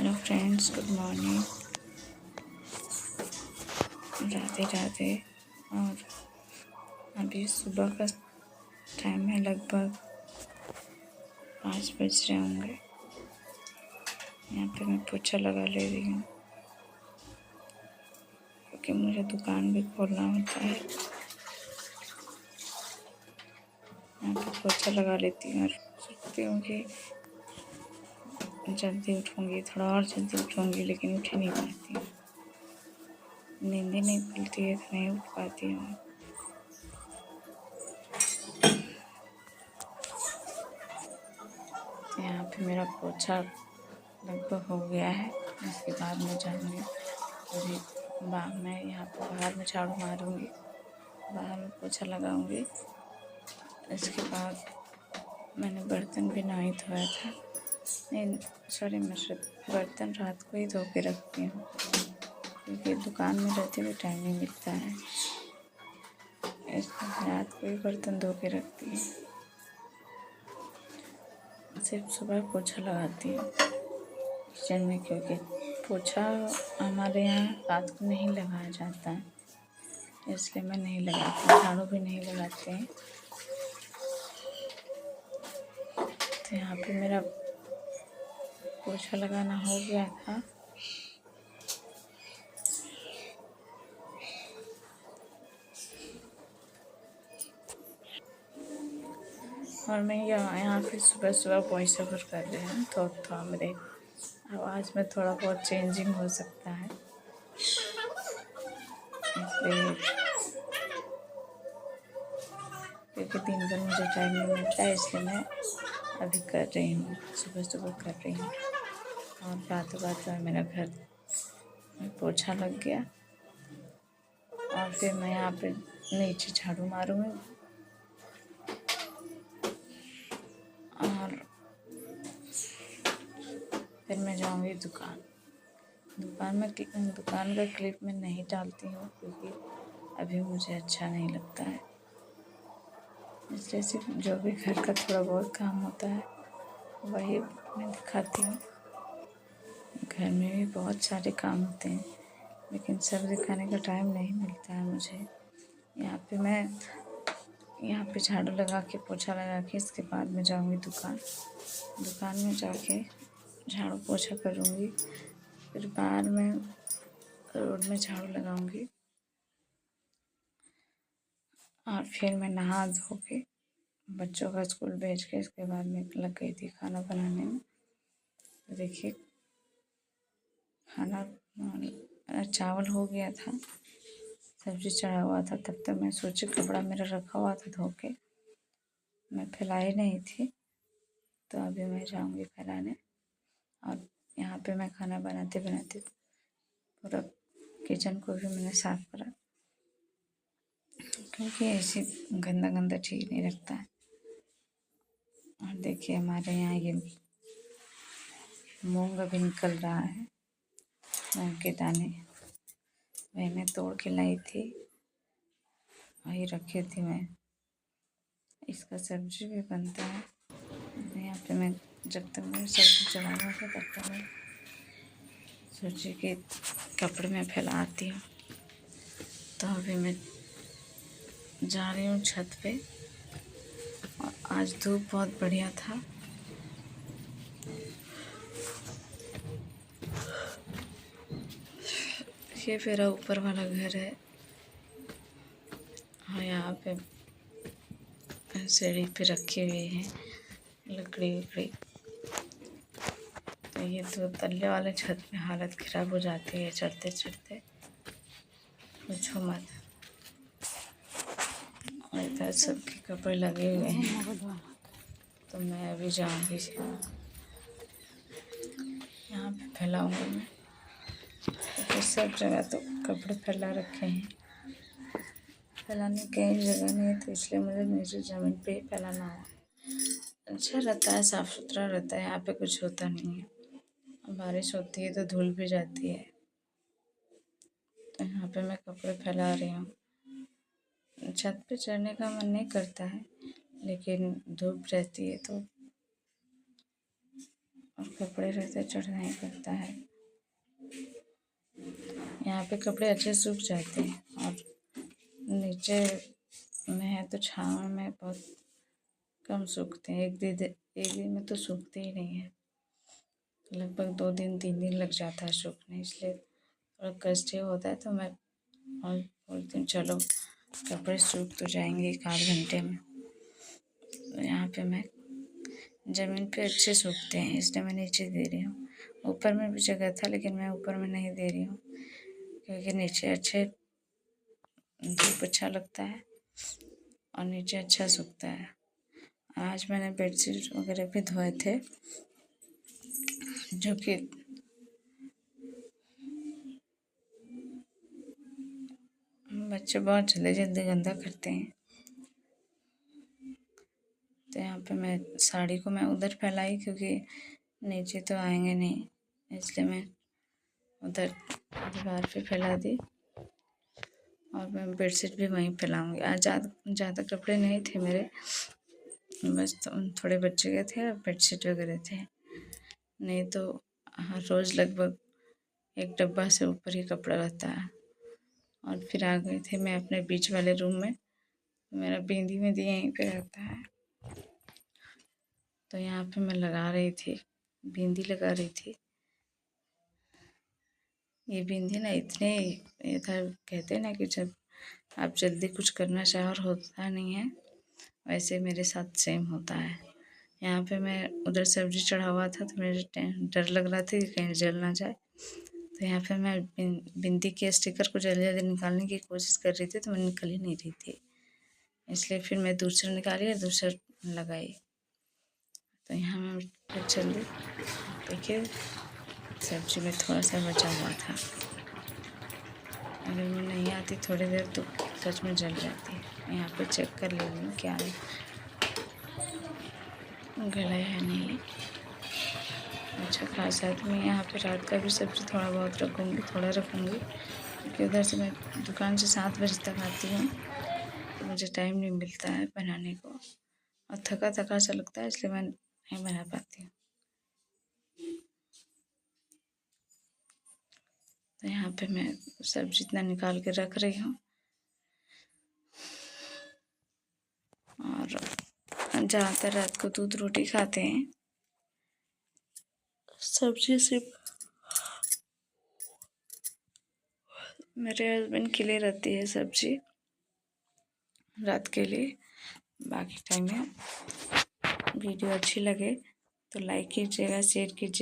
Hello friends, good morning, Radhe Radhe. और अभी सुबह का टाइम है, लगभग 5 बज रहे होंगे। यहाँ पे मैं पोछा लगा ले रही हूँ क्योंकि मुझे दुकान भी खोलना होता है। यहाँ पे पोछा लगा लेती हूँ और सोचती हूँ कि जल्दी उठूँगी, थोड़ा और जल्दी उठूँगी, लेकिन उठ ही नहीं पाती हूँ। नींद ही नहीं खुलती है तो नहीं उठ पाती हूँ। यहाँ पे मेरा पोछा लगभग हो गया है। इसके बाद मैं जाऊँगी अभी बाहर में, यहाँ पे बाहर में झाड़ू मारूँगी, बाहर में पोछा लगाऊँगी। इसके बाद मैंने बर्तन भी नहीं धोया था, नहीं सॉरी, मैं बर्तन रात को ही धो के रखती हूँ क्योंकि दुकान में रहते हुए टाइम नहीं मिलता है, इसलिए रात को ही बर्तन धो के रखती हूँ। सिर्फ सुबह पोछा लगाती हूँ किचन में, क्योंकि पोछा हमारे यहाँ रात को नहीं लगाया जाता है, इसलिए मैं नहीं लगाती। झाड़ू भी नहीं लगाते हैं। तो यहाँ पे मेरा पोछा लगाना हो गया था। और मैं यहाँ पे सुबह सुबह वॉइस ओवर कर रही हूँ, तो मेरे आवाज़ में थोड़ा बहुत चेंजिंग हो सकता है, इसलिए क्योंकि दिन भर मुझे टाइम नहीं मिलता है, इसलिए मैं अभी कर रही हूँ, सुबह सुबह कर रही हूँ। और बातों बातों में मेरा घर में पोछा लग गया और फिर मैं यहाँ पे नीचे झाड़ू मारूँगी और फिर मैं जाऊँगी दुकान का क्लिप मैं नहीं डालती हूँ क्योंकि अभी मुझे अच्छा नहीं लगता है, इसलिए सिर्फ जो भी घर का थोड़ा बहुत काम होता है वही मैं दिखाती हूँ। घर में भी बहुत सारे काम होते हैं, लेकिन सब दिखाने का टाइम नहीं मिलता है मुझे। यहाँ पे झाड़ू लगा के पोछा लगा के इसके बाद मैं जाऊँगी दुकान में जाके झाड़ू पोछा करूँगी। फिर बाहर में रोड में झाड़ू लगाऊँगी और फिर मैं नहा धो के बच्चों का स्कूल भेज के इसके बाद मैं लग गई थी खाना बनाने में। तो देखिए, खाना चावल हो गया था, सब्ज़ी चढ़ा हुआ था, तब तक मैं सोची कपड़ा मेरा रखा हुआ था धो के, मैं फैलाई नहीं थी, तो अभी मैं जाऊँगी फैलाने। और यहाँ पे मैं खाना बनाते बनाते पूरा किचन को भी मैंने साफ़ करा क्योंकि ऐसे गंदा गंदा ठीक नहीं लगता है। और देखिए हमारे यहाँ ये मूंग अभी निकल रहा है, मूंग के दाने मैंने तोड़ के लाई थी, वही रखी थी मैं। इसका सब्जी भी बनता है। यहाँ पे मैं जब तक मैं सब्जी चढ़ाना था तब तक मैं सोची कि कपड़े में फैलाती हूँ। तो अभी मैं जा रही हूँ छत पे और आज धूप बहुत बढ़िया था। ये मेरा ऊपर वाला घर है और यहाँ पे सीढ़ी पे रखी हुई है लकड़ी वकड़ी। तो ये 2 तल्ले वाले छत में हालत ख़राब हो जाती है चढ़ते चढ़ते, पूछो मत। और इधर सबके कपड़े लगे हुए हैं, तो मैं अभी जाऊँगी यहाँ पे फैलाऊँगी मैं, क्योंकि सब जगह तो कपड़े फैला रखे हैं, फैलाने की कहीं जगह नहीं है, तो इसलिए मुझे नीचे ज़मीन पे ही फैलाना हुआ। अच्छा रहता है, साफ़ सुथरा रहता है, यहाँ पे कुछ होता नहीं है। बारिश होती है तो धूल भी जाती है, तो यहाँ पे मैं कपड़े फैला रही हूँ। छत पे चढ़ने का मन नहीं करता है, लेकिन धूप रहती है तो और कपड़े रहते चढ़ना ही पड़ता है। यहाँ पे कपड़े अच्छे सूख जाते हैं और नीचे में है तो छाँव में बहुत कम सूखते हैं। एक दिन में तो सूखते ही नहीं है, लगभग 2 दिन 3 दिन लग जाता है सूखने, इसलिए थोड़ा कष्ट होता है। तो मैं और बोलती हूँ चलो कपड़े सूख तो जाएंगे 1 आध घंटे में। तो यहाँ पे मैं ज़मीन पे अच्छे सूखते हैं, इसलिए मैं नीचे दे रही हूँ। ऊपर में भी जगह था लेकिन मैं ऊपर में नहीं दे रही हूँ, क्योंकि नीचे अच्छे धूप अच्छा लगता है और नीचे अच्छा सूखता है। आज मैंने बेडशीट वगैरह भी धोए थे, जो कि बच्चे बहुत जल्दी जल्दी गंदा करते हैं। तो यहाँ पे मैं साड़ी को मैं उधर फैलाई, क्योंकि नीचे तो आएंगे नहीं, इसलिए मैं उधर दीवार पे फैला दी। और मैं बेडशीट भी वहीं फैलाऊँगी। आज ज़्यादा कपड़े नहीं थे मेरे, बस थोड़े बच्चे के थे और बेडशीट वगैरह थे। नहीं तो हर रोज़ लगभग 1 डब्बा से ऊपर ही कपड़ा रहता है। और फिर आ गई थी मैं अपने बीच वाले रूम में। मेरा बिंदी यहीं पे रहता है, तो यहाँ पे मैं लगा रही थी, बिंदी लगा रही थी। ये बिंदी ना इतने इधर कहते हैं ना कि जब आप जल्दी कुछ करना चाहो और होता नहीं है, वैसे मेरे साथ सेम होता है। यहाँ पे मैं उधर सब्जी चढ़ा हुआ था तो मुझे डर लग रहा था कि कहीं जल ना जाए। तो यहाँ पे मैं बिंदी के स्टिकर को जल्दी जल्दी निकालने की कोशिश कर रही थी, तो मैं निकल ही नहीं रही थी, इसलिए फिर मैं दूसरा निकाली और दूसरा लगाई। तो यहाँ मैं फिर जल्दी देखिए सब्जी में थोड़ा सा बचा हुआ था। अगर मैं नहीं आती थोड़ी देर तो सच में जल जाती है। यहाँ पे चेक कर ले रही हूँ क्या गला है नहीं। अच्छा खासा है। तो मैं यहाँ पे रात का भी सब्ज़ी थोड़ा बहुत रखूँगी, क्योंकि उधर से मैं दुकान से 7 बजे तक आती हूँ, तो मुझे टाइम नहीं मिलता है बनाने को और थका थका सा लगता है, इसलिए मैं नहीं बना पाती हूँ। तो यहाँ पे मैं सब्ज़ी इतना निकाल के रख रही हूँ। और ज़्यादातर रात को दूध रोटी खाते हैं, सब्ज़ी सिर्फ मेरे हस्बैंड के लिए रहती है सब्ज़ी रात के लिए। बाकी टाइम में वीडियो अच्छी लगे तो लाइक कीजिएगा, शेयर कीजिएगा।